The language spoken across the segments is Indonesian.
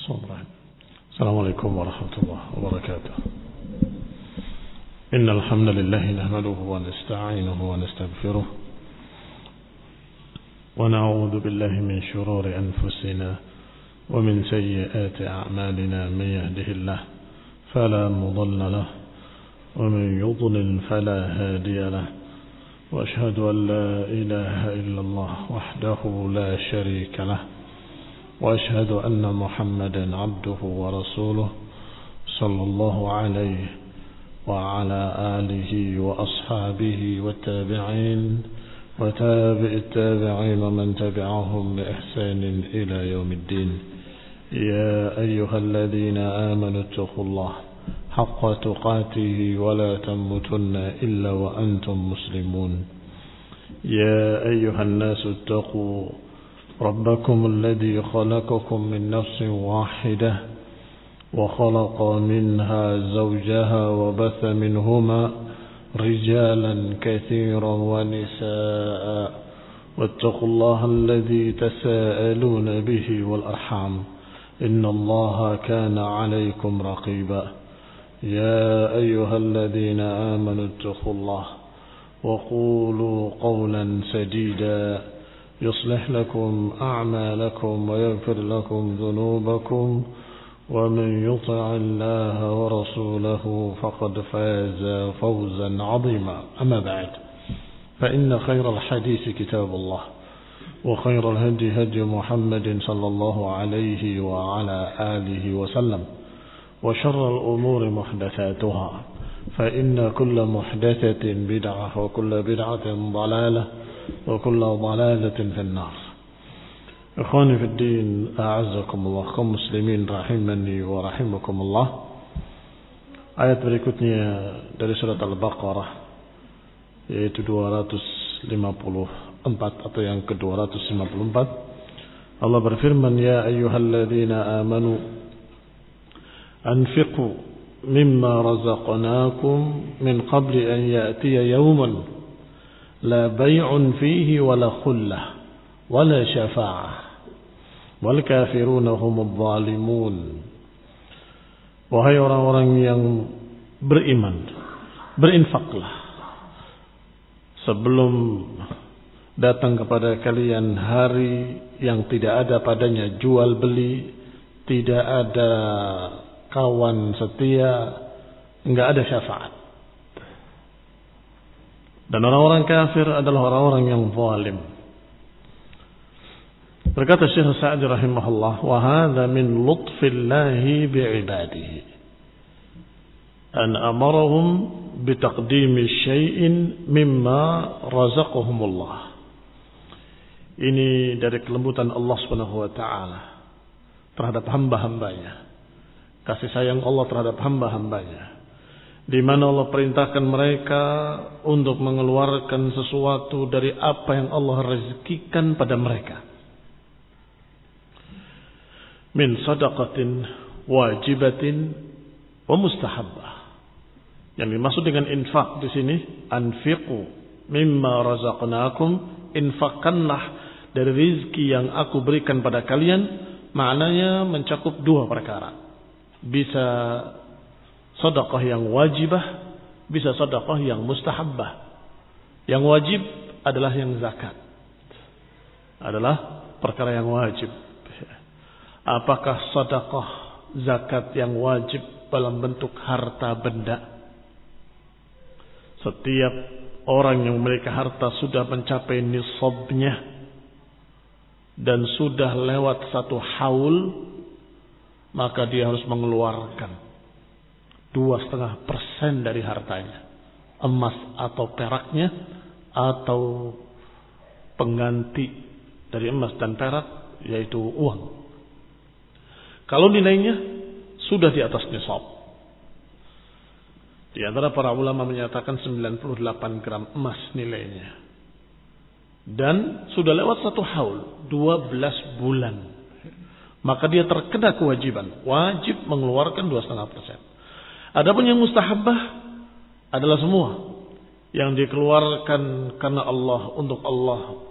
السلام عليكم ورحمة الله وبركاته. إن الحمد لله نحمده ونستعينه ونستغفره ونعوذ بالله من شرور أنفسنا ومن سيئات أعمالنا. من يهده الله فلا مضل له ومن يضلل فلا هادي له، وأشهد أن لا إله إلا الله وحده لا شريك له، وأشهد أن محمدا عبده ورسوله صلى الله عليه وعلى آله وأصحابه والتابعين وتابع التابعين ومن تبعهم بإحسان إلى يوم الدين. يا أيها الذين آمنوا اتقوا الله حق تقاته ولا تموتن إلا وأنتم مسلمون. يا أيها الناس اتقوا ربكم الذي خلقكم من نفس واحدة وخلق منها زوجها وبث منهما رجالا كثيرا ونساء، واتقوا الله الذي تساءلون به والأرحام إن الله كان عليكم رقيبا. يا أيها الذين آمنوا اتقوا الله وقولوا قولا سديدا يصلح لكم أعمالكم ويغفر لكم ذنوبكم، ومن يطع الله ورسوله فقد فاز فوزا عظيما. أما بعد، فإن خير الحديث كتاب الله، وخير الهدي هدي محمد صلى الله عليه وعلى آله وسلم، وشر الأمور محدثاتها، فإن كل محدثة بدعة وكل بدعة ضلالة وكل ضلالة في النار. Ikhwani fi din, a'azzakumullah, kaum muslimin rahimani wa rahimakumullah. Ayat berikutnya dari surat Al-Baqarah, yaitu 254 atau yang ke-254. Allah berfirman, ya ayyuhalladzina amanu anfiqu mimma razaqnakum min qabli an ya'tiya yawman la bay'un fihi wala khullah wala syafa'ah wal kafiruna humudz zalimun. Wahai orang-orang yang beriman, berinfaklah sebelum datang kepada kalian hari yang tidak ada padanya jual beli, tidak ada kawan setia, enggak ada syafaat. Dan orang-orang kafir adalah orang-orang yang zalim. Berkata Syekh Sa'di rahimahullah, wa hadza min lutfillahi bi'ibadihi an amarahum bitaqdimi syai'in mimma razaqahumullah. Ini dari kelembutan Allah Subhanahu wa taala terhadap hamba-hambanya. Kasih sayang Allah terhadap hamba-hambanya, di mana Allah perintahkan mereka untuk mengeluarkan sesuatu dari apa yang Allah rezekikan pada mereka. Min sadaqatin wajibatin wa mustahabbah. Yang dimaksud dengan infak di sini, anfiqu mimma razaqnakum, infakkanlah dari rizki yang aku berikan pada kalian. Maknanya mencakup dua perkara. Bisa sedekah yang wajibah, bisa sedekah yang mustahabbah. Yang wajib adalah yang zakat, adalah perkara yang wajib. Apakah sedekah zakat yang wajib dalam bentuk harta benda? Setiap orang yang memiliki harta sudah mencapai nisabnya dan sudah lewat 1 haul, maka dia harus mengeluarkan 2,5% dari hartanya, emas atau peraknya, atau pengganti dari emas dan perak, yaitu uang. Kalau nilainya sudah di atas nisab. Di antara para ulama menyatakan 98 gram emas nilainya, dan sudah lewat 1 haul, 12 bulan, maka dia terkena kewajiban, wajib mengeluarkan 2,5%. Adapun yang mustahabbah adalah semua yang dikeluarkan karena Allah, untuk Allah,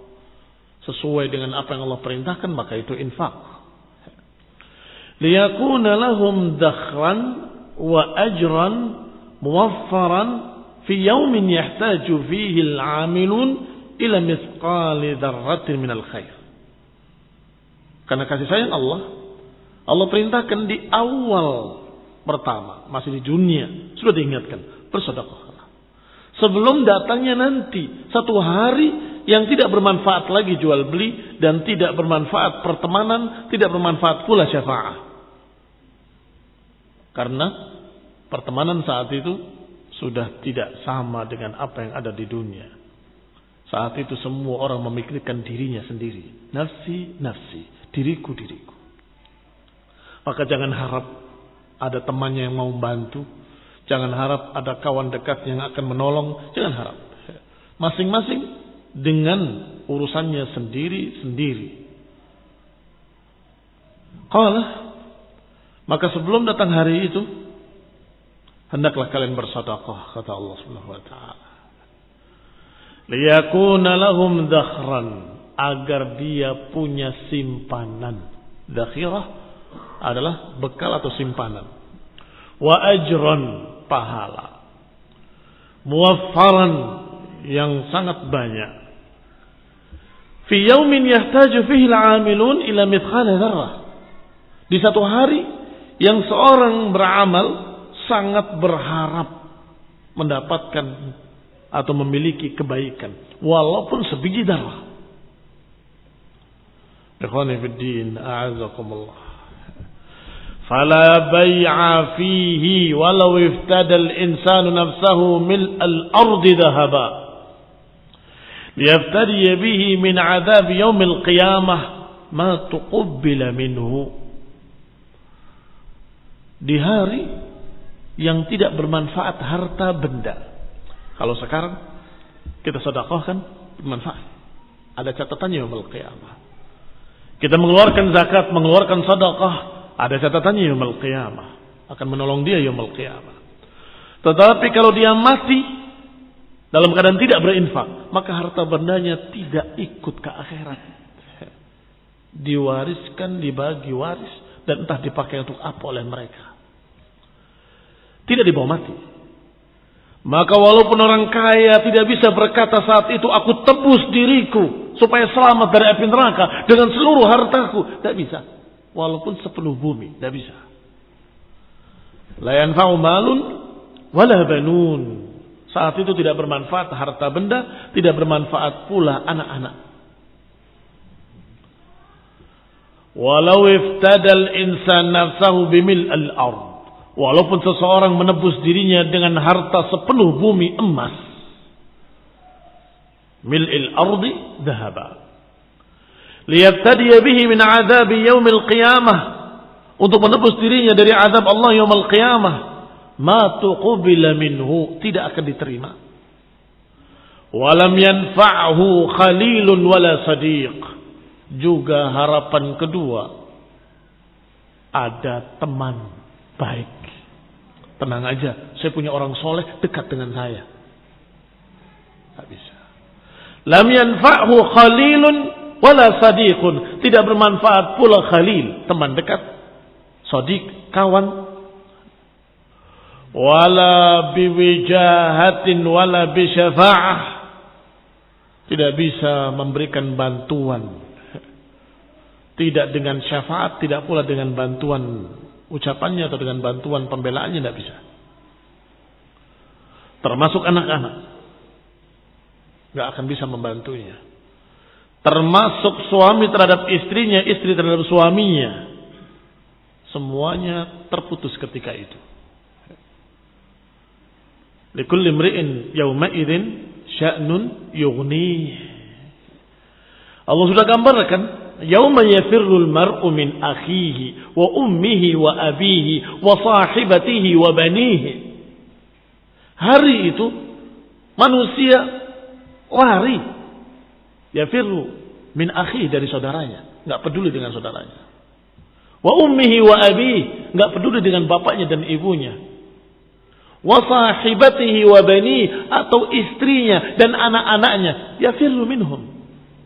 sesuai dengan apa yang Allah perintahkan, maka itu infak. liyakuna lahum dakhran wa ajran muwaffaran fi yawmin yahtaju fihi al-'amilun ila mithqali dzarratin minal khair. Karena kasih sayang Allah perintahkan di awal pertama, masih di dunia, sudah diingatkan, bersedekahlah. Sebelum datangnya nanti satu hari yang tidak bermanfaat lagi jual beli dan tidak bermanfaat pertemanan, tidak bermanfaat pula syafaat. Karena pertemanan saat itu sudah tidak sama dengan apa yang ada di dunia. Saat itu semua orang memikirkan dirinya sendiri. Nafsi, nafsi. Diriku, diriku. Maka jangan harap ada temannya yang mau membantu. Jangan harap ada kawan dekat yang akan menolong. Jangan harap. Masing-masing dengan urusannya sendiri-sendiri. Qala, maka sebelum datang hari itu, hendaklah kalian bersedekah, kata Allah Subhanahu wa taala. Liyakuna lahum dakhran, agar dia punya simpanan. Dakhirah adalah bekal atau simpanan. Wa ajran, pahala. Muwaffaran, yang sangat banyak. Fi yaumin yahtaju fihi al-'amilun ila mithqal dzarrah. Di satu hari yang seorang beramal sangat berharap mendapatkan atau memiliki kebaikan walaupun sebiji darah. Ikhwani fid din, a'azakumullah. Fala bai'a fihi walau iftada al-insanu nafsahu mil al-ardi dhahaba liyaftadi bihi min 'adzab yaum al-qiyamah ma tuqabbala minhu. Di hari yang tidak bermanfaat harta benda. Kalau sekarang kita sedekahkan bermanfaat. Ada catatannya yaumul qiyamah. Kita mengeluarkan zakat, mengeluarkan sedekah, ada catatannya yaumul qiyamah. Akan menolong dia yaumul qiyamah. Tetapi kalau dia mati dalam keadaan tidak berinfak, maka harta bendanya tidak ikut ke akhirat. Diwariskan, dibagi waris, dan entah dipakai untuk apa oleh mereka. Tidak dibawa mati. Maka walaupun orang kaya tidak bisa berkata saat itu, aku tebus diriku supaya selamat dari api neraka dengan seluruh hartaku. Tidak bisa. Walaupun sepenuh bumi. Tidak bisa. La yanfa'u malun wala banun. Saat itu tidak bermanfaat harta benda, tidak bermanfaat pula anak-anak. Walau iftadal insan nafsahu bimil al-ard. Walaupun seseorang menebus dirinya dengan harta sepenuh bumi emas. Mil'il ardi dhahaba. Liyaftadiya bihi min azabi yaumil qiyamah. Untuk menebus dirinya dari azab Allah yaumil qiyamah. Ma tuqubila minhu. Tidak akan diterima. Walam yanfa'hu khalilun wala sadiq. Juga harapan kedua. Ada teman baik. Tenang aja, saya punya orang soleh dekat dengan saya. Tak bisa. Lam yanfa'hu khalilun wala sadiqun. Tidak bermanfaat pula khalil, teman dekat. Sadiq, kawan. Wala biwijahatin wala bisyafa'ah. Tidak bisa memberikan bantuan. Tidak dengan syafaat, tidak pula dengan bantuan ucapannya atau dengan bantuan pembelaannya, tidak bisa. Termasuk anak-anak, nggak akan bisa membantunya. Termasuk suami terhadap istrinya, istri terhadap suaminya, semuanya terputus ketika itu. Likulli imri'in yawma idzin sya'nun yughnih. Allah sudah gambarkan. Yauma yafirrul mar'u min akhihi wa ummihi wa abihi wa sahibatihi wa banihi. Hari itu manusia lari. Yafirru min akhihi, dari saudaranya, enggak peduli dengan saudaranya. Wa ummihi wa abihi, enggak peduli dengan bapaknya dan ibunya. Wa sahibatihi wa banihi, atau istrinya dan anak-anaknya. Yafirru minhum.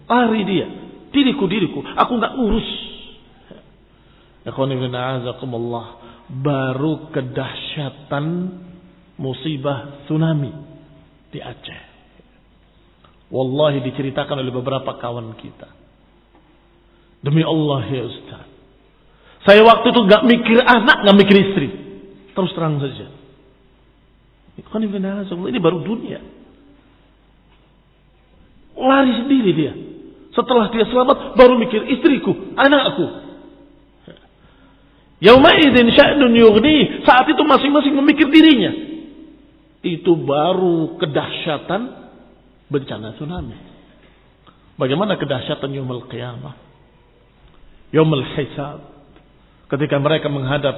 Lari dia. Diriku, aku nggak ngurus. Baru kedahsyatan musibah tsunami di Aceh. Wallahi diceritakan oleh beberapa kawan kita. Demi Allah ya Ustaz, saya waktu itu gak mikir anak, gak mikir istri. Terus terang saja. Ini baru dunia. Lari sendiri dia. Setelah dia selamat baru mikir istriku, anakku. Yauma'idzin sya'nun yughni. Saat itu masing-masing memikir dirinya. Itu baru kedahsyatan bencana tsunami. Bagaimana kedahsyatan yaumul qiyamah? Yaumul hisab. Ketika mereka menghadap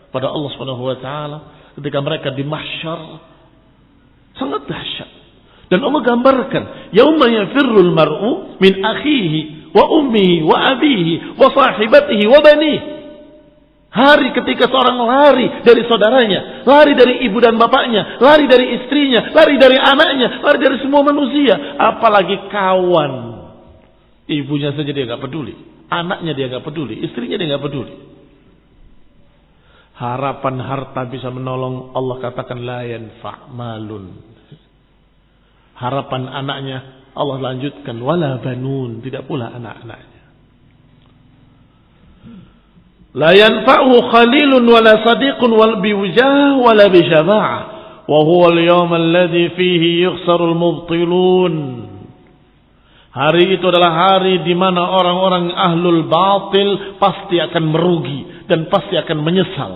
pada Allah Subhanahu wa taala, ketika mereka di mahsyar, sangat dahsyat. Dan Allah gambarkan, yauma yafirrul mar'u min akhihi wa ummihi wa abihi wa sahibatihi wa banihi. Hari ketika seorang lari dari saudaranya, lari dari ibu dan bapaknya, lari dari istrinya, lari dari anaknya, lari dari semua manusia, apalagi kawan. Ibunya saja dia enggak peduli, anaknya dia enggak peduli, istrinya dia enggak peduli. Harapan harta bisa menolong, Allah katakan la yanfa' malun. Harapan anaknya Allah lanjutkan wala banun, tidak pula anak-anaknya. La yanfa'u khalilun wala sadiqun wal biwujah wala bisyafa'ah wa huwa al-yawm alladhi fihi yukhsarul mubtilun. Hari itu adalah hari di mana orang-orang ahlul batil pasti akan merugi dan pasti akan menyesal.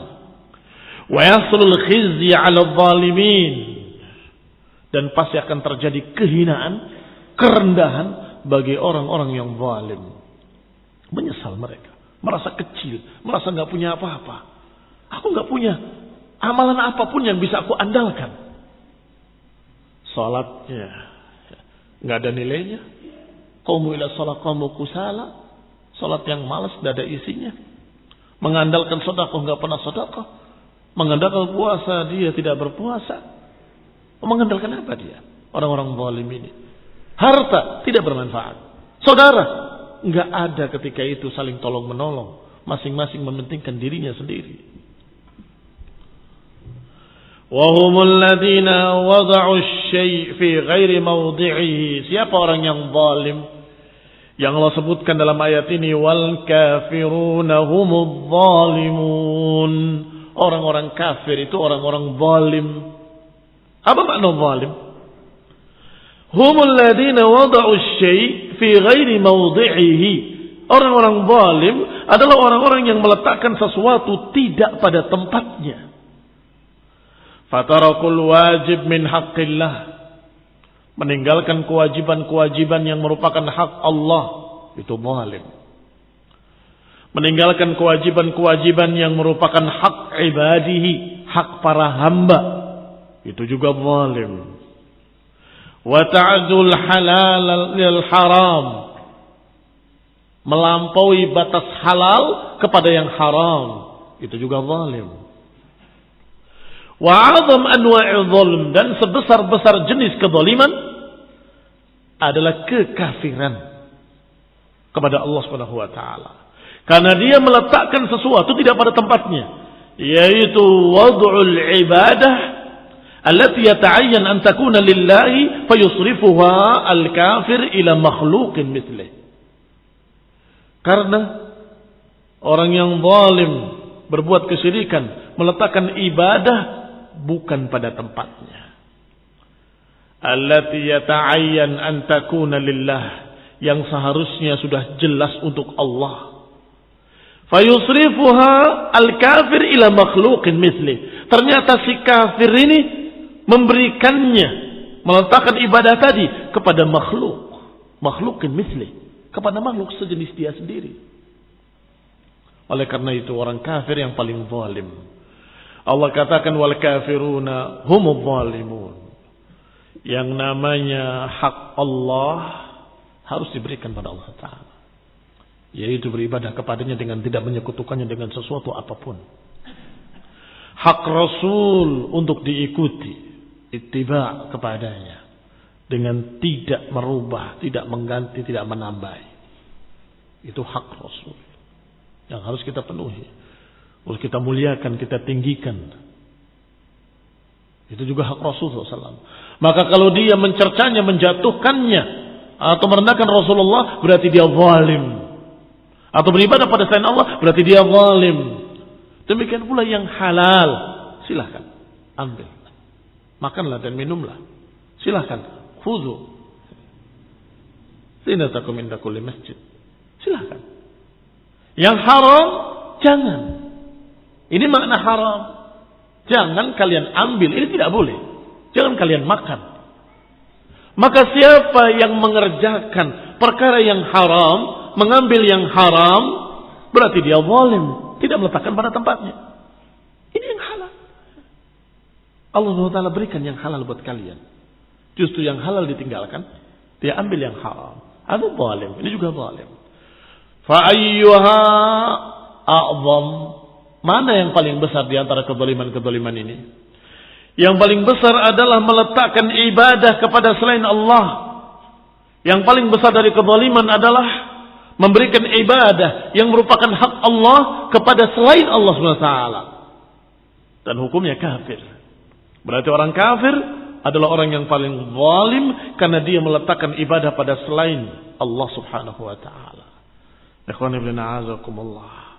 Wa yaslul khizyi 'ala adh-dhalimin, dan pasti akan terjadi kehinaan, kerendahan bagi orang-orang yang zalim. Menyesal mereka, merasa kecil, merasa enggak punya apa-apa. Aku enggak punya amalan apapun yang bisa aku andalkan. Salatnya enggak ada nilainya. Qamu ila shalah qamu kusala. Salat yang malas, enggak ada isinya. Mengandalkan sedekah enggak pernah sedekah. Mengandalkan puasa dia tidak berpuasa. Mengandalkan apa dia? Orang-orang zalim ini. Harta tidak bermanfaat. Saudara enggak ada ketika itu saling tolong menolong. Masing-masing mementingkan dirinya sendiri. Wahumul ladzina wada'u asy-syai' fi ghairi mawdi'ihi. Siapa orang yang zalim? Yang Allah sebutkan dalam ayat ini, wal kafiruna humudz zalimun. Orang-orang kafir itu orang-orang zalim. Apa makna zalim? Humul ladzina wada'u asy-syai' fi ghairi mawdi'ihi. Orang-orang zalim adalah orang-orang yang meletakkan sesuatu tidak pada tempatnya. Fatarakul wajib min haqqillah. Meninggalkan kewajiban-kewajiban yang merupakan hak Allah, itu zalim. Meninggalkan kewajiban-kewajiban yang merupakan hak ibadihi, hak para hamba, itu juga zalim. Wa ta'dul halal lil haram. Melampaui batas halal kepada yang haram, itu juga zalim. Wa 'azam anwa'i dzulm, dan sebesar-besar jenis kezaliman adalah kekafiran kepada Allah Subhanahu wa taala. Karena dia meletakkan sesuatu tidak pada tempatnya, yaitu wad'ul ibadah allati yata'ayyan an takuna lillahi fayusrifuha al-kafir ila makhluqin mithlih. Karena orang yang zalim berbuat kesyirikan, meletakkan ibadah bukan pada tempatnya. Allati yata'ayyan an takuna lillah, yang seharusnya sudah jelas untuk Allah. Fayusrifuha al-kafir ila makhluqin mithli. Ternyata si kafir ini memberikannya, meletakkan ibadah tadi kepada makhluk, makhluqin mithli, kepada makhluk sejenis dia sendiri. Oleh karena itu orang kafir yang paling zalim. Allah katakan wal kafiruna humudz zalimun. Yang namanya hak Allah harus diberikan pada Allah Ta'ala, yaitu beribadah kepadanya dengan tidak menyekutukannya dengan sesuatu apapun. Hak Rasul untuk diikuti, ittiba kepadanya dengan tidak merubah, tidak mengganti, tidak menambah. Itu hak Rasul. yang harus kita penuhi, harus kita muliakan, kita tinggikan. Itu juga hak Rasulullah SAW. Maka kalau dia mencercanya, menjatuhkannya, atau merendahkan Rasulullah, berarti dia zalim. Atau beribadah pada selain Allah, berarti dia zalim. Demikian pula yang halal, silahkan ambil, makanlah dan minumlah, silahkan. Khudhu zinatakum inda kulli masjid, silahkan. Yang haram, jangan. Ini makna haram. Jangan kalian ambil, ini tidak boleh. Jangan kalian makan. Maka siapa yang mengerjakan perkara yang haram, mengambil yang haram, berarti dia zalim, tidak meletakkan pada tempatnya. Ini yang halal. Allah SWT berikan yang halal buat kalian. Justru yang halal ditinggalkan, dia ambil yang haram. Itu zalim, ini juga zalim. Fa ayyuha a'zam, mana yang paling besar di antara kezaliman-kezaliman ini? Yang paling besar adalah meletakkan ibadah kepada selain Allah. Yang paling besar dari kezaliman adalah memberikan ibadah yang merupakan hak Allah kepada selain Allah SWT. Dan hukumnya kafir. Berarti orang kafir adalah orang yang paling zalim karena dia meletakkan ibadah pada selain Allah Subhanahu wa taala. Ikhwan ibn a'azakumullah.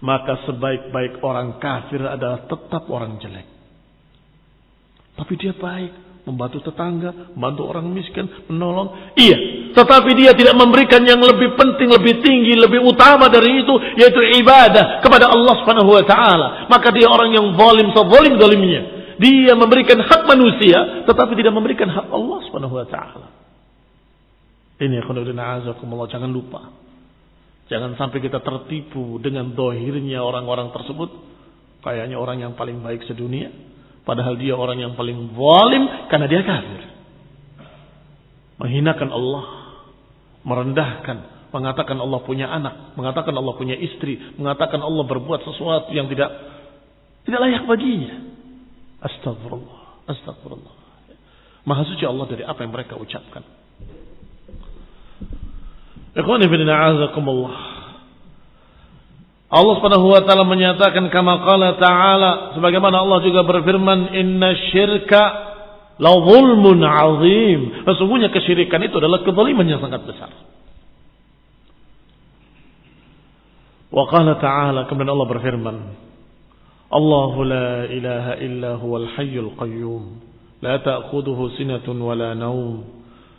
Maka sebaik-baik orang kafir adalah tetap orang jelek. Tapi dia baik, membantu tetangga, membantu orang miskin, menolong. Iya, tetapi dia tidak memberikan yang lebih penting, lebih tinggi, lebih utama dari itu, yaitu ibadah kepada Allah Subhanahu wa taala. Maka dia orang yang zalim, sezalim-zalimnya. Dia memberikan hak manusia, tetapi tidak memberikan hak Allah Subhanahu wa taala. Ini ikhwan a'azakumullah, jangan lupa. Jangan sampai kita tertipu dengan dohirnya orang-orang tersebut. Kayaknya orang yang paling baik sedunia, padahal dia orang yang paling zalim karena dia kafir. Menghinakan Allah, merendahkan, mengatakan Allah punya anak, mengatakan Allah punya istri, mengatakan Allah berbuat sesuatu yang tidak layak baginya. Astagfirullah, astagfirullah. Maha suci Allah dari apa yang mereka ucapkan. Ikhwani fillah a'azakumullah. Allah Subhanahu wa taala menyatakan kama qala ta'ala, sebagaimana Allah juga berfirman, inna syirka la zulmun azim. Sesungguhnya kesyirikan itu adalah kezaliman yang sangat besar. Wa qala ta'ala, kemudian Allah berfirman, Allahu la ilaha illa huwal hayyul qayyum la ta'khudhuhu sinatun wa la nawm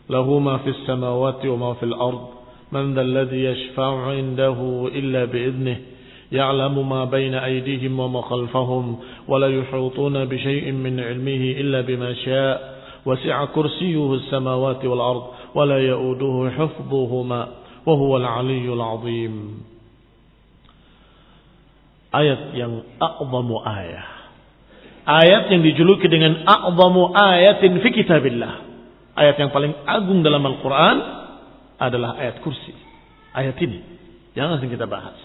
lahu ma fis samawati wa ma fil ard man dhal ladzi yashfa'u 'indahu illa bi idhnihi ya'lamu ma bayna aydihim wa ma khalfahum wa la yuhituna bi shay'in min 'ilmihi illa bima sha'a wasi'a kursiyyuhu as-samawati wal ard wa la ya'uduhu hifdhuhuma wa huwal 'aliyyul 'azim. Ayat yang a'zamu ayah. Ayat yang dijuluki dengan a'zamu ayatin fi kitabillah. Ayat yang paling agung dalam Al-Quran adalah ayat kursi. Ayat ini yang akan kita bahas.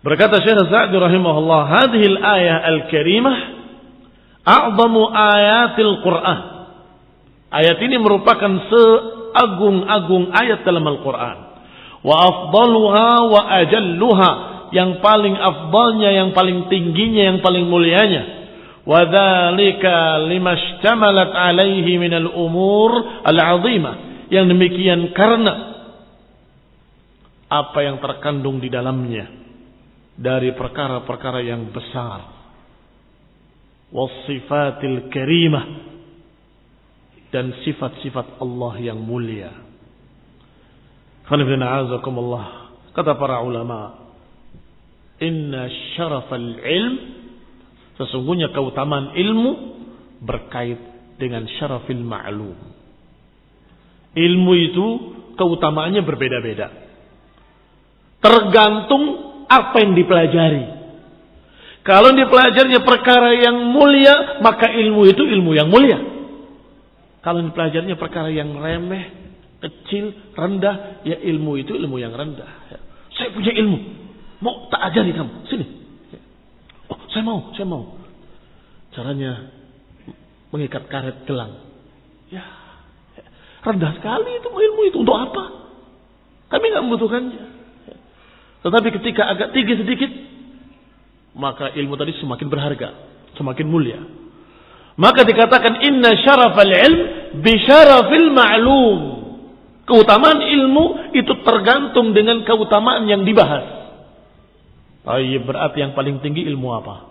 Berkata Syekh Sa'di rahimahullah, hadhil ayah al-karimah a'zamu ayatil Quran. Ayat ini merupakan seagung-agung ayat dalam Al-Quran. Wa afdaluha wa ajalluha, yang paling afdalnya, yang paling tingginya, yang paling mulianya. Wa dzalika limashtamalat alaihi minal umur al-'azimah. Yang demikian karena apa yang terkandung di dalamnya dari perkara-perkara yang besar. Wassifatil karimah, dan sifat-sifat Allah yang mulia. Kata para ulama, inna syarafal ilm, sesungguhnya keutamaan ilmu berkait dengan syarafil ma'lum. Ilmu itu keutamaannya berbeda-beda, tergantung apa yang dipelajari. Kalau dipelajarinya perkara yang mulia, maka ilmu itu ilmu yang mulia. Kalau dipelajarinya perkara yang remeh, kecil, rendah, ya ilmu itu ilmu yang rendah. Saya punya ilmu, mau tak ajari kamu, sini. Oh, saya mau. Caranya mengikat karet gelang. Ya, rendah sekali itu ilmu itu. Untuk apa? Kami nggak membutuhkannya. Tetapi ketika agak tinggi sedikit, maka ilmu tadi semakin berharga, semakin mulia. Maka dikatakan inna syarafal ilm bi syarafil ma'lum. Keutamaan ilmu itu tergantung dengan keutamaan yang dibahas. Berarti yang paling tinggi ilmu apa?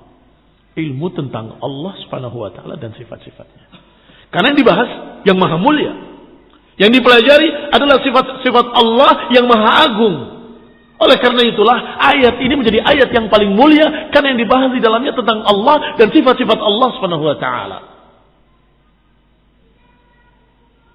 Ilmu tentang Allah Subhanahu wa taala dan sifat-sifatnya. Karena yang dibahas yang maha mulia. Yang dipelajari adalah sifat-sifat Allah yang maha agung. Oleh karena itulah ayat ini menjadi ayat yang paling mulia karena yang dibahas di dalamnya tentang Allah dan sifat-sifat Allah Subhanahu wa taala.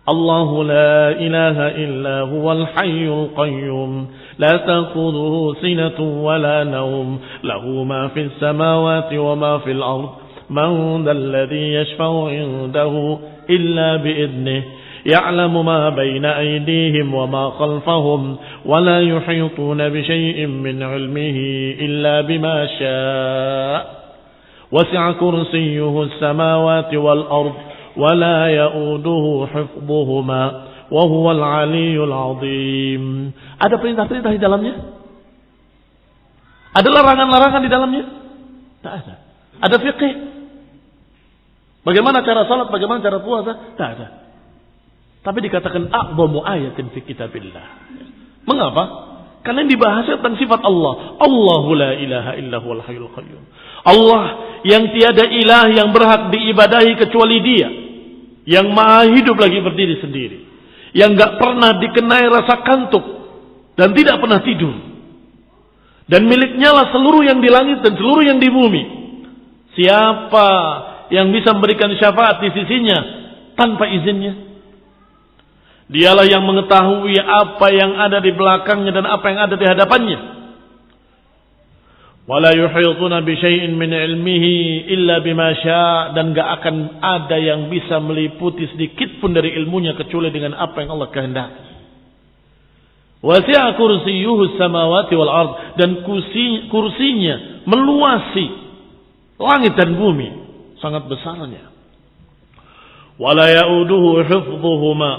Allahu la ilaha illa huwal hayyul qayyum la ta'khudhuhu sinatun wa la nawm lahu ma fis samawati wa ma fil ard man dhal ladzi yashfa'u 'indahu illa bi idnihi يعلم ما بين أيديهم وما خلفهم ولا يحيطون بشيء من علمه إلا بما شاء وسع كرسيه السماوات والأرض ولا يؤوده حفظهما وهو العلي العظيم. Ada perintah-perintah di dalamnya? Ada larangan-larangan di dalamnya? Tak ada. Ada fiqih? Bagaimana cara salat, bagaimana cara puasa? Tak ada. Tapi dikatakan a'zamu ayatin fi kitabillah. Mengapa? Karena yang dibahas tentang sifat Allah. Allahu la ilaha illa huwal hayyul qayyum. Allah yang tiada ilah yang berhak diibadahi kecuali Dia. Yang maha hidup lagi berdiri sendiri. Yang enggak pernah dikenai rasa kantuk dan tidak pernah tidur. Dan miliknya lah seluruh yang di langit dan seluruh yang di bumi. Siapa yang bisa memberikan syafaat di sisinya tanpa izinnya? Dialah yang mengetahui apa yang ada di belakangnya dan apa yang ada di hadapannya. Wala yuhituna bi syai'in min ilmihi illa bima syaa, dan enggak akan ada yang bisa meliputi sedikit pun dari ilmunya kecuali dengan apa yang Allah kehendaki. Wasi'a kursiyyuhu samawati wal ard, dan kursinya meluasi langit dan bumi, sangat besarnya. Wala ya'uduhu hifdhuhuma,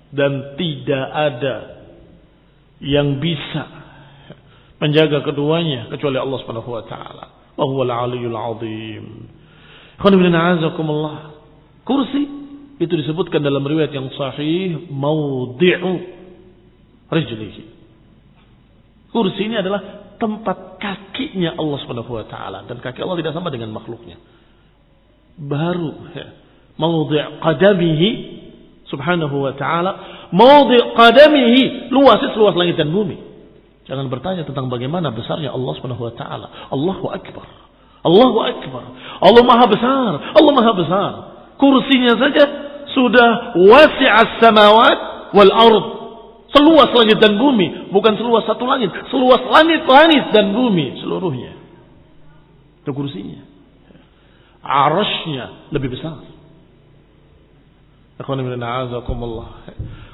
dan tidak ada yang bisa menjaga keduanya kecuali Allah Subhanahu wa taala. Wa huwal 'aliyyul 'azim. Kursi itu disebutkan dalam riwayat yang sahih maudhi'u rijlihi. Kursi ini adalah tempat kakinya Allah Subhanahu wa taala, dan kaki Allah tidak sama dengan makhluknya. Baru maudhi' qadamihi Subhanahu wa ta'ala, mawdi' qadamihi, luas langit dan bumi. Jangan bertanya tentang bagaimana besarnya Allah Subhanahu wa ta'ala. Allahu akbar. Allahu akbar. Allah maha besar. Allah maha besar. Kursinya saja sudah wasi'as samawat wal ard. Seluas langit dan bumi, bukan seluas satu langit, seluas langit dan bumi seluruhnya. Itu kursinya. Arasy-nya lebih besar. Akhwan min a'azakumullah,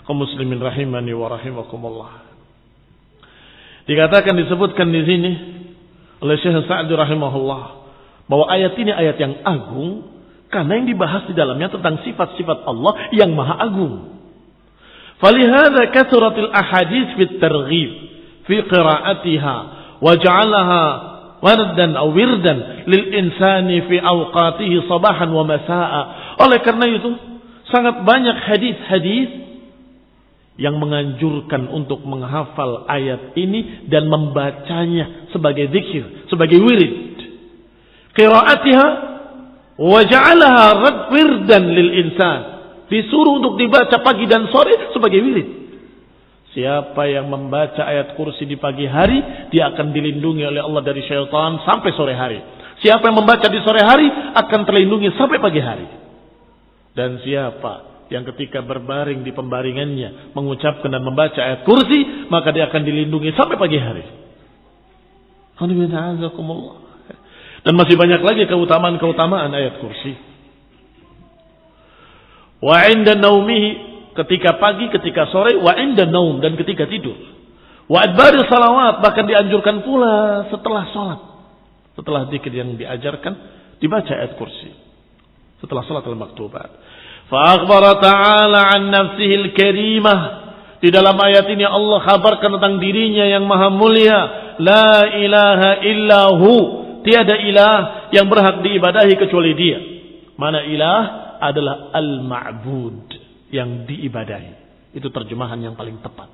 kaum muslimin rahimani wa rahimakumullah. Dikatakan, disebutkan di sini oleh Syekh Sa'di rahimahullah bahwa ayat ini ayat yang agung karena yang dibahas di dalamnya tentang sifat-sifat Allah yang maha agung. Falihadza kathratil ahadits fit targhib fi qira'atiha wa ja'alaha wardan aw wirdan lil insani fi awqatihi sabahan wa masaa'a. Oleh karena itu sangat banyak hadis-hadis yang menganjurkan untuk menghafal ayat ini dan membacanya sebagai zikir, sebagai wirid. Qira'atiha wa ja'alaha wirdan lil insan. Disuruh untuk dibaca pagi dan sore sebagai wirid. Siapa yang membaca ayat kursi di pagi hari, dia akan dilindungi oleh Allah dari syaitan sampai sore hari. Siapa yang membaca di sore hari akan terlindungi sampai pagi hari. Dan siapa yang ketika berbaring di pembaringannya mengucapkan dan membaca ayat kursi, maka dia akan dilindungi sampai pagi hari. Dan masih banyak lagi keutamaan ayat kursi. Wa 'inda naumihi, ketika pagi, ketika sore, wa 'inda naum, dan ketika tidur. Wa adbari salawat, bahkan dianjurkan pula setelah salat. Setelah zikir yang diajarkan, dibaca ayat kursi. Setelah salat al-maktubat. Fa akhbara ta'ala 'an nafsihi al-karimah. Di dalam ayat ini Allah kabarkan tentang dirinya yang maha mulia. la ilaha illahu, tiada ilah yang berhak diibadahi kecuali Dia. Mana ilah adalah al-ma'bud, yang diibadahi. Itu terjemahan yang paling tepat.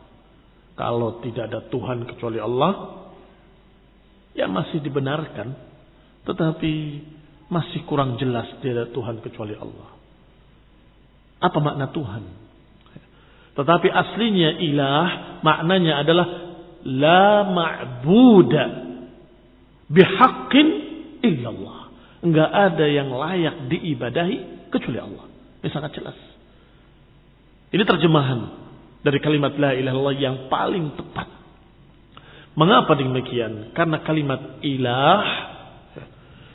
Kalau tidak ada Tuhan kecuali Allah, ya masih dibenarkan, tetapi masih kurang jelas tiada Tuhan kecuali Allah. Apa makna Tuhan? Tetapi aslinya ilah maknanya adalah la ma'buda bihaqqin illallah. Enggak ada yang layak diibadahi kecuali Allah. Ini sangat jelas. Ini terjemahan dari kalimat la ilaha illallah yang paling tepat. Mengapa demikian? Karena kalimat ilah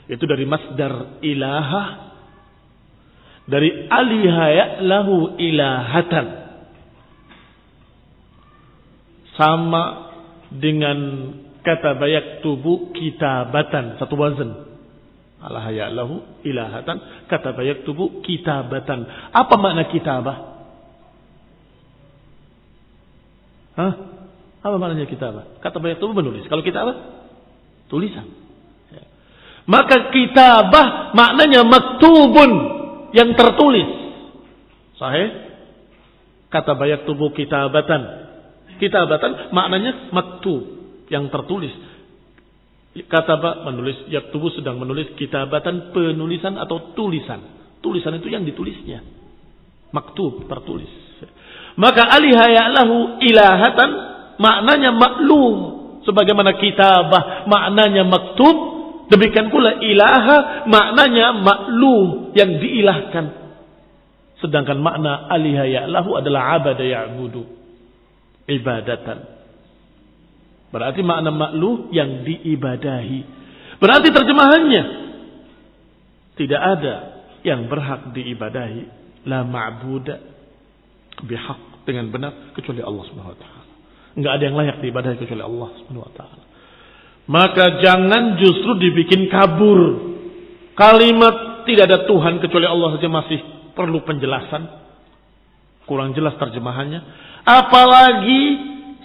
itu dari masdar ilaha, dari aliha ya'lahu ilahatan, sama dengan kata yaktubu kitabatan, satu wazan. Aliha ya'lahu ilahatan, kata yaktubu kitabatan. Apa makna kitabah? Hah? Apa maknanya kitabah? Kata yaktubu menulis. Kalau kitabah tulisan. Maka kitabah maknanya maktubun, yang tertulis. Sahih? Kata yaktubu kitabatan. Kitabatan maknanya maktub, yang tertulis. Kata menulis, yaktubu sedang menulis, kitabatan penulisan atau tulisan. Tulisan itu yang ditulisnya. Maktub, tertulis. Maka aliha ya'lahu ilahatan maknanya maklum, sebagaimana kitabah maknanya maktub, demikian pula ilaha maknanya maklum, yang diilahkan. Sedangkan makna aliha ya'lahu adalah abada ya'budu, ibadatan. Berarti makna maklum yang diibadahi. Berarti terjemahannya tidak ada yang berhak diibadahi, la ma'buda bihaq, dengan benar kecuali Allah Subhanahu wa taala. Enggak ada yang layak diibadahi kecuali Allah Subhanahu wa taala. Maka jangan justru dibikin kabur. Kalimat tidak ada Tuhan kecuali Allah saja masih perlu penjelasan. Kurang jelas terjemahannya. Apalagi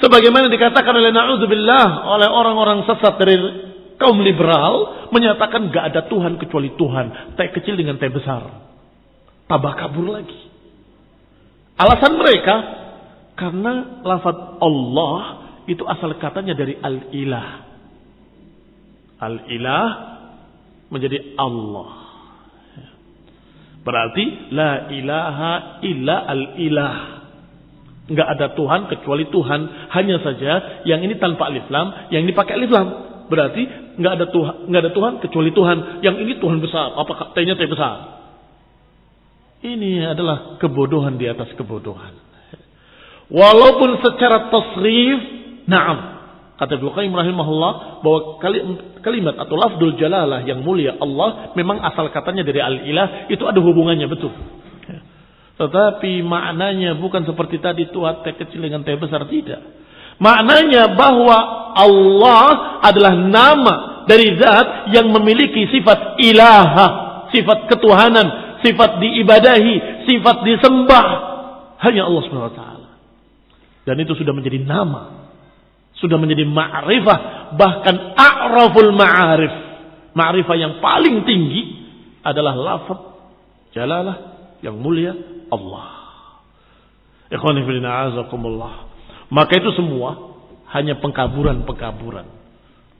sebagaimana dikatakan oleh na'udzubillah, oleh orang-orang sesat dari kaum liberal, menyatakan enggak ada Tuhan kecuali Tuhan. T kecil dengan T besar. Tambah kabur lagi. Alasan mereka, karena lafaz Allah itu asal katanya dari al-ilah. Al-ilah menjadi Allah. Berarti la ilaha illa al-ilah. Enggak ada Tuhan kecuali Tuhan. Hanya saja yang ini tanpa alif lam, yang ini pakai alif lam. Berarti enggak ada Tuhan kecuali Tuhan. Yang ini Tuhan besar. Apa T-nya T besar? Ini adalah kebodohan di atas kebodohan. Walaupun secara tasrif, na'am. Kata Ibnu Qayyim rahimahullah bahwa kalimat atau lafzul jalalah yang mulia Allah memang asal katanya dari al-ilah, itu ada hubungannya, betul. Tetapi maknanya bukan seperti tadi T kecil dengan T besar, tidak. Maknanya bahwa Allah adalah nama dari zat yang memiliki sifat ilaha, sifat ketuhanan, sifat diibadahi, sifat disembah, hanya Allah Subhanahu wa taala. Dan itu sudah menjadi nama, sudah menjadi ma'rifah, bahkan a'raful ma'arif. Ma'rifah yang paling tinggi adalah lafaz jalalah yang mulia Allah. Ikhwani fillah azakumullah. Maka itu semua hanya pengkaburan-pengkaburan.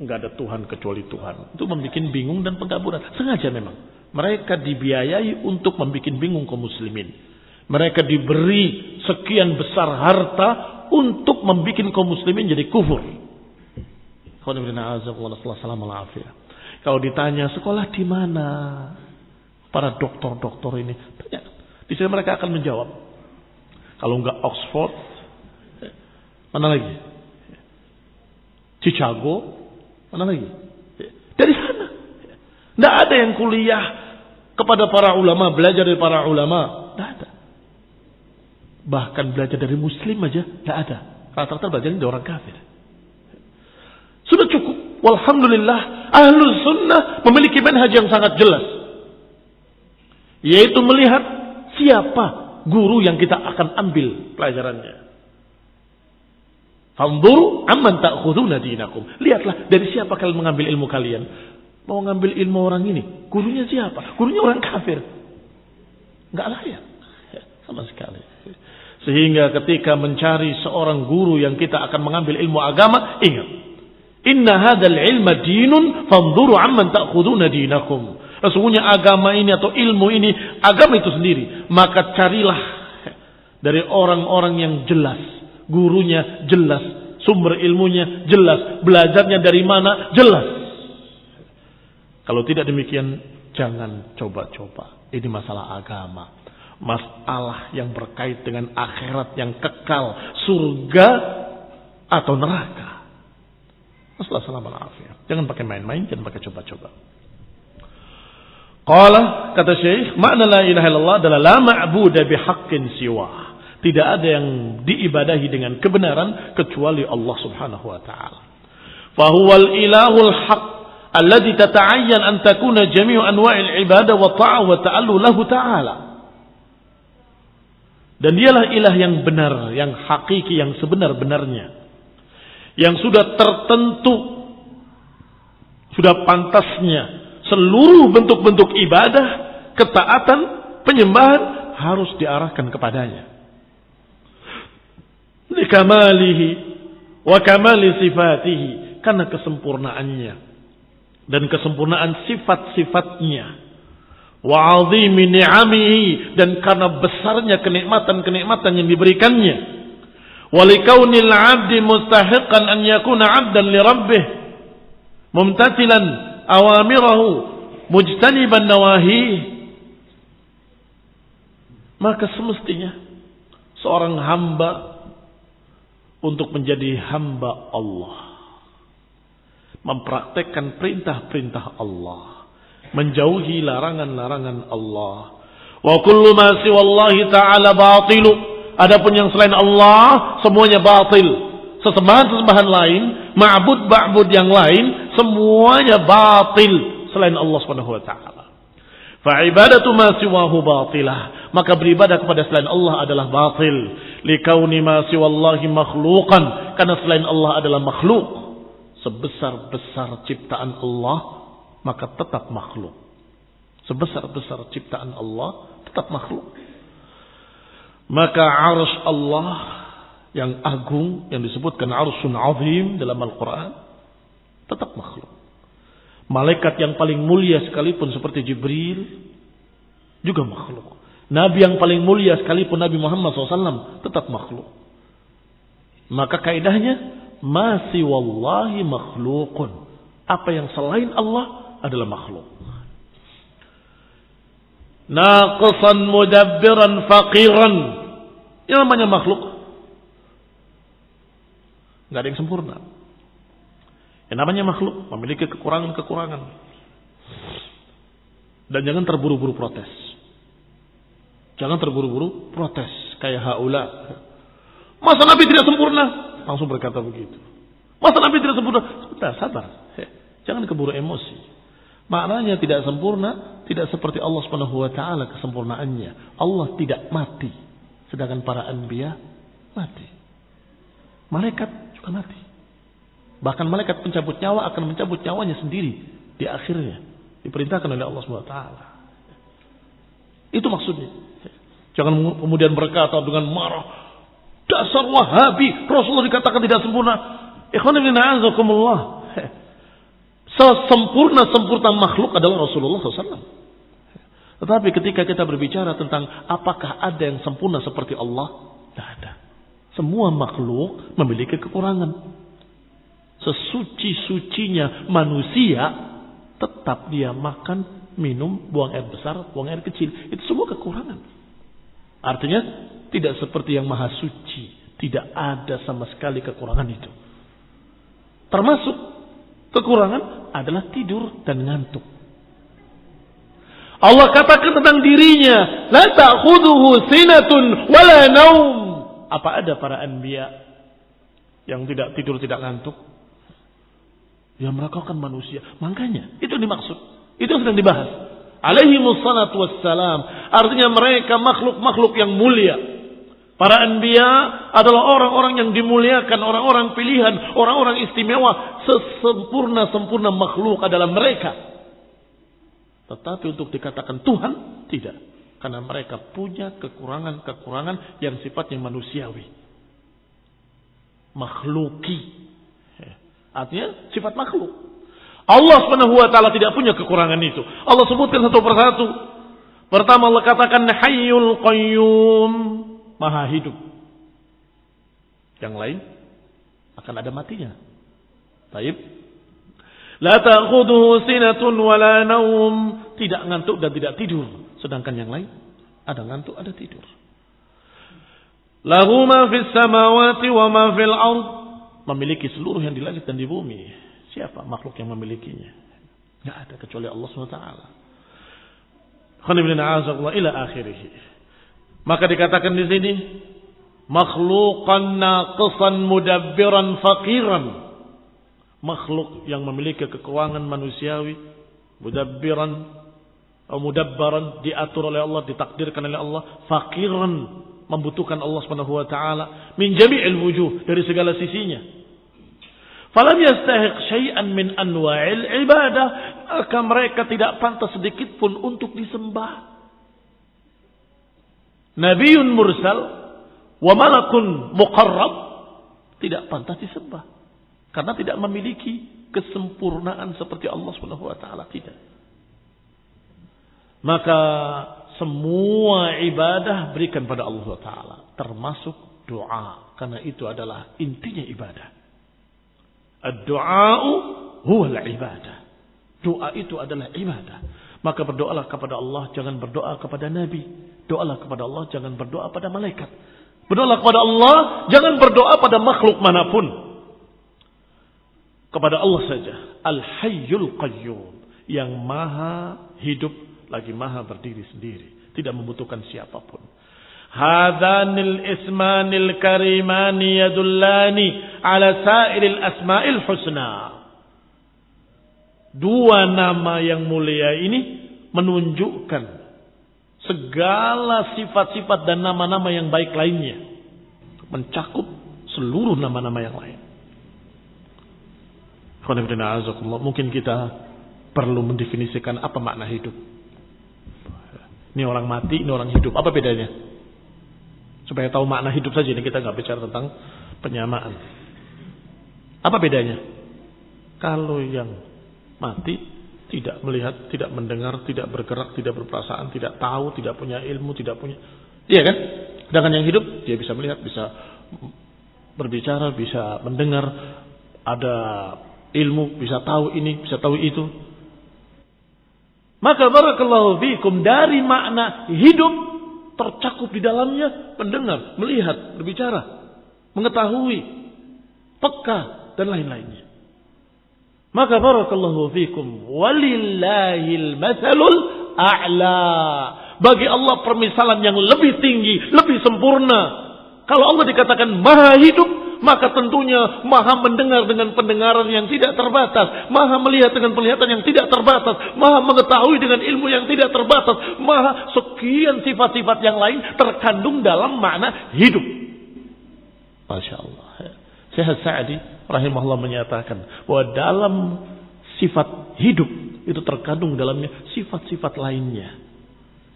Enggak ada Tuhan kecuali Tuhan. Itu membuat bingung dan pengkaburan. Sengaja memang. Mereka dibiayai untuk membuat bingung kaum muslimin. Mereka diberi sekian besar harta untuk membuat kaum muslimin jadi kufur. Kalau ditanya sekolah di mana para doktor-doktor ini, tanya. Di sini mereka akan menjawab. Kalau enggak Oxford, mana lagi? Chicago, mana lagi? Dari sana. Tidak ada yang kuliah kepada para ulama, belajar dari para ulama. Tidak ada. Bahkan belajar dari muslim aja tidak ada. Rata-rata belajar dari orang kafir. Sudah cukup. Walhamdulillah, ahlus sunnah memiliki manhaj yang sangat jelas. Yaitu melihat siapa guru yang kita akan ambil pelajarannya. Fanzuru amman ta'khuduna dinakum. Lihatlah dari siapa kalian mengambil ilmu kalian. Mau ngambil ilmu orang ini, gurunya siapa? Gurunya orang kafir. Enggak layak sama sekali. Sehingga ketika mencari seorang guru yang kita akan mengambil ilmu agama, ingat, inna hadzal ilma dinun fanzuru amman ta'khuduna dinakum. Sesungguhnya agama ini atau ilmu ini, agama itu sendiri, maka carilah dari orang-orang yang jelas, gurunya jelas, sumber ilmunya jelas, belajarnya dari mana jelas. Kalau tidak demikian, jangan coba-coba. Ini masalah agama. Masalah yang berkait dengan akhirat yang kekal, surga atau neraka. Masalah salam al-afiyah. Jangan pakai main-main, jangan pakai coba-coba. Qala, kata Syekh, makna la ilaha illallah adalah la ma'buda bihaqqin siwa. Tidak ada yang diibadahi dengan kebenaran kecuali Allah Subhanahu wa taala. Fa huwal ilahul haqq alladhi tata'ayyan an takuna jami'u anwa'il ibadah wa ta'ah wa ta'allu lahu ta'ala. Dan dialah ilah yang benar, yang hakiki, yang sebenar-benarnya. Yang sudah tertentu, sudah pantasnya seluruh bentuk-bentuk ibadah, ketaatan, penyembahan harus diarahkan kepadanya. Likamalihi wa kamali sifatihi, karena kesempurnaannya dan kesempurnaan sifat-sifatnya. Wa 'azimi ni'amihi, dan karena besarnya kenikmatan-kenikmatan yang diberikannya. Wa likaunil 'abdi mustahiqan an yakuna 'abdan li rabbih mumtathilan awamirahu mujtaniban nawahihi. Maka semestinya seorang hamba untuk menjadi hamba Allah, mempraktekkan perintah-perintah Allah, menjauhi larangan-larangan Allah. Wa kullu ma siwallahi ta'ala batilu. Adapun yang selain Allah semuanya batil. Sesembahan-sesembahan lain, ma'bud-ma'bud yang lain semuanya batil selain Allah Subhanahu wa taala. Fa ibadatu ma siwahu batilah. Maka beribadah kepada selain Allah adalah batil. Likauni ma siwallahi makhluqan, karena selain Allah adalah makhluk. Sebesar-besar ciptaan Allah maka tetap makhluk. Sebesar-besar ciptaan Allah tetap makhluk. Maka arsy Allah yang agung, yang disebutkan arsyun azim dalam Al-Quran, tetap makhluk. Malaikat yang paling mulia sekalipun seperti Jibril juga makhluk. Nabi yang paling mulia sekalipun Nabi Muhammad SAW tetap makhluk. Maka kaidahnya masih wallahi makhlukun. Apa yang selain Allah adalah makhluk. Naqisan mudabbiran faqiran. Yang namanya makhluk enggak ada yang sempurna. Yang namanya makhluk memiliki kekurangan-kekurangan. Dan jangan terburu-buru protes. Jangan terburu-buru protes kayak haula. Masa Nabi tidak sempurna? Langsung berkata begitu. Masa Nabi tidak sempurna? Sebentar, sabar. Jangan keburu emosi. Maknanya tidak sempurna, tidak seperti Allah Subhanahu wa taala kesempurnaannya. Allah tidak mati, sedangkan para anbiya mati. Malaikat juga mati. Bahkan malaikat pencabut nyawa akan mencabut nyawanya sendiri di akhirnya, diperintahkan oleh Allah Subhanahu wa taala. Itu maksudnya. Jangan kemudian berkata dengan marah, dasar Wahabi, Rasulullah dikatakan tidak sempurna. Ikhwan fillah, azakumullah. Sesempurna-sempurna makhluk adalah Rasulullah SAW. Tetapi ketika kita berbicara tentang apakah ada yang sempurna seperti Allah, tidak ada. Semua makhluk memiliki kekurangan. Sesuci-sucinya manusia, tetap dia makan, minum, buang air besar, buang air kecil. Itu semua kekurangan. Artinya tidak seperti yang maha suci. Tidak ada sama sekali kekurangan itu. Termasuk kekurangan adalah tidur dan ngantuk. Allah katakan tentang dirinya, la ta'khudhuhu sinatun wala naum. Apa ada para anbiya yang tidak tidur, tidak ngantuk? Ya mereka kan manusia. Makanya itu dimaksud. Itu yang sedang dibahas. Alaihimus salatu wassalam. Artinya mereka makhluk-makhluk yang mulia. Para anbiya adalah orang-orang yang dimuliakan, orang-orang pilihan, orang-orang istimewa. Sesempurna-sempurna makhluk adalah mereka. Tetapi untuk dikatakan Tuhan, tidak. Karena mereka punya kekurangan-kekurangan yang sifatnya manusiawi. Makhluki. Artinya sifat makhluk. Allah Subhanahu wa taala tidak punya kekurangan itu. Allah sebutkan satu persatu. Pertama Allah katakan Hayyul Qayyum, Maha hidup. Yang lain akan ada matinya. Baik. La ta'khudhuhu sinatun wala naum, tidak ngantuk dan tidak tidur. Sedangkan yang lain ada ngantuk, ada tidur. Lahu ma fis samawati wa ma fil ard, memiliki seluruh yang di langit dan di bumi. Siapa makhluk yang memilikinya? Enggak ada kecuali Allah SWT. Khonibina ila akhirih. Maka dikatakan di sini makhluqan naqisan mudabbiran faqiran, makhluk yang memiliki kekurangan manusiawi, mudabbiran atau mudabbaran, diatur oleh Allah, ditakdirkan oleh Allah, faqiran, membutuhkan Allah Subhanahu wa taala min jami'il wujuh, dari segala sisinya. Falam yastahiq syai'an min anwa'il ibadah, maka mereka tidak pantas sedikit pun untuk disembah. Nabiun mursal wa malakun muqarrab tidak pantas disembah karena tidak memiliki kesempurnaan seperti Allah Subhanahu wa taala, tidak. Maka semua ibadah berikan pada Allah taala, termasuk doa, karena itu adalah intinya ibadah. Ad-du'a'u huwa al-ibadah. Doa itu adalah ibadah. Maka berdoalah kepada Allah, jangan berdoa kepada nabi. Doalah kepada Allah, jangan berdoa pada malaikat. Berdoalah kepada Allah, jangan berdoa pada makhluk manapun. Kepada Allah saja. Al-Hayyul Qayyum, yang maha hidup lagi maha berdiri sendiri, tidak membutuhkan siapapun. Hadanil ismanil karimani yadullani ala sairil asma'il husna. Dua nama yang mulia ini menunjukkan segala sifat-sifat dan nama-nama yang baik lainnya, mencakup seluruh nama-nama yang lain. Mungkin kita perlu mendefinisikan apa makna hidup. Ini orang mati, ini orang hidup. Apa bedanya? Supaya tahu makna hidup saja, ini kita nggak bicara tentang penyamaan. Apa bedanya? Kalau yang mati tidak melihat, tidak mendengar, tidak bergerak, tidak berperasaan, tidak tahu, tidak punya ilmu, tidak punya, iya kan? Sedangkan yang hidup dia bisa melihat, bisa berbicara, bisa mendengar, ada ilmu, bisa tahu ini, bisa tahu itu. Maka barakallahu fikum, dari makna hidup tercakup di dalamnya mendengar, melihat, berbicara, mengetahui, peka dan lain-lainnya. Maka barakallahu fikum, walillahil matsalul a'la. Bagi Allah permisalan yang lebih tinggi, lebih sempurna. Kalau Allah dikatakan maha hidup, maka tentunya maha mendengar dengan pendengaran yang tidak terbatas, maha melihat dengan penglihatan yang tidak terbatas, maha mengetahui dengan ilmu yang tidak terbatas, maha sekian sifat-sifat yang lain terkandung dalam makna hidup. Masya Allah. Syekh Sa'di rahimahullah menyatakan bahwa dalam sifat hidup itu terkandung dalamnya sifat-sifat lainnya.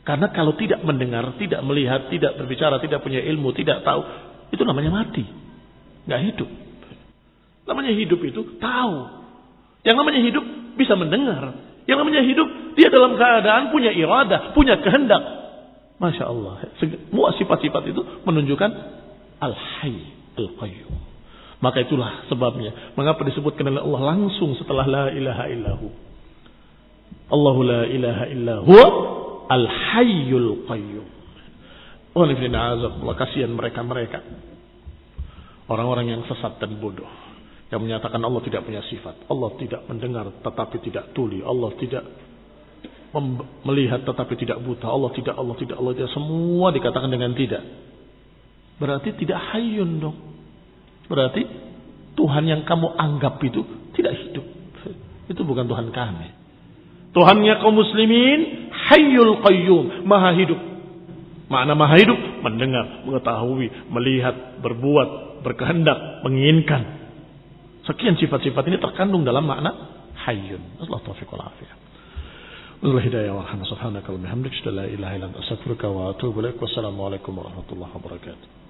Karena kalau tidak mendengar, tidak melihat, tidak berbicara, tidak punya ilmu, tidak tahu, itu namanya mati. Nggak hidup. Namanya hidup itu tahu. Yang namanya hidup bisa mendengar. Yang namanya hidup dia dalam keadaan punya iradah, punya kehendak. Masya Allah. Semua sifat-sifat itu menunjukkan Al-Hayy Al-Qayyum. Maka itulah sebabnya mengapa disebutkan oleh Allah langsung setelah la ilaha illahu. Allahu la ilaha illahu Al-Hayyul Qayyum. Kasihan mereka-mereka, orang-orang yang sesat dan bodoh, yang menyatakan Allah tidak punya sifat, Allah tidak mendengar tetapi tidak tuli, Allah tidak melihat tetapi tidak buta, Allah tidak, semua dikatakan dengan tidak. Berarti tidak hayyun dong. Berarti Tuhan yang kamu anggap itu tidak hidup. Itu bukan Tuhan kami. Tuhannya kaum muslimin Hayyul Qayyum, maha hidup. Makna maha hidup, mendengar, mengetahui, melihat, berbuat, berkehendak, menginginkan. Sekian sifat-sifat ini terkandung dalam makna hayyun. Allah taufiq wal afiyah. Wallahi hidayah wa rahmah subhanaka wa bihamdika la ilaha illa anta astaghfiruka wa atubu ilaik. Wassalamualaikum warahmatullahi wabarakatuh.